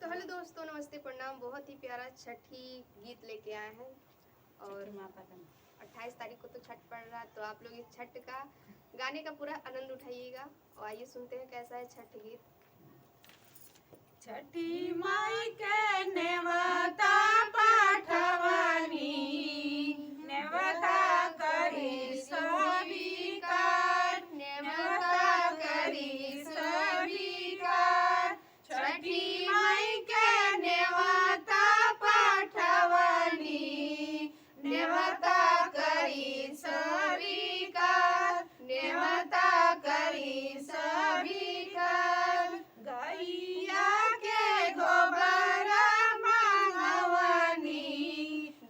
तो हेलो दोस्तों, नमस्ते, प्रणाम। बहुत ही प्यारा छठी गीत लेके आए हैं और 28 तारीख को तो छठ पड़ रहा है, तो आप लोग इस छठ का गाने का पूरा आनंद उठाइएगा। और आइए सुनते हैं कैसा है छठ गीत। छठी माई के नेवता पाठवानी, नेवता करी स्वीकार, नेवता करी स्वीकार। छठी माई के नेवता पाठवानी, नेवता करी स्वीकार, नेवता करी स्वीकार। गैया के गोबर मांगवानी,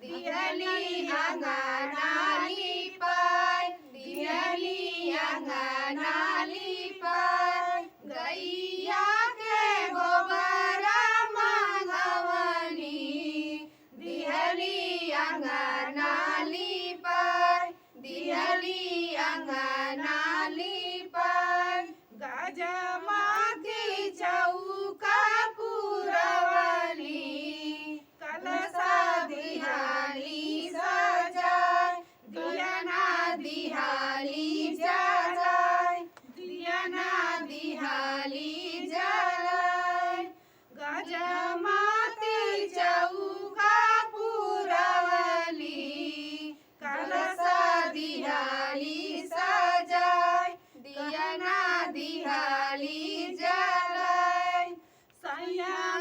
दियली अंगनाली पाय, दियली अंगनाली पाय। गैया के गोबर मांगवानी, दियली अंगनाली पाय, दियली अंगनाली पाय। गजमाती चौका पुरवली, कलशा दिहाली सजाय, दियना दिहाली जलाय, दियना दिहाली जलाय। गजमाती चौका पुरवली, कलशा दिहाली सजाय, दियना दिहाली जलाय। सैया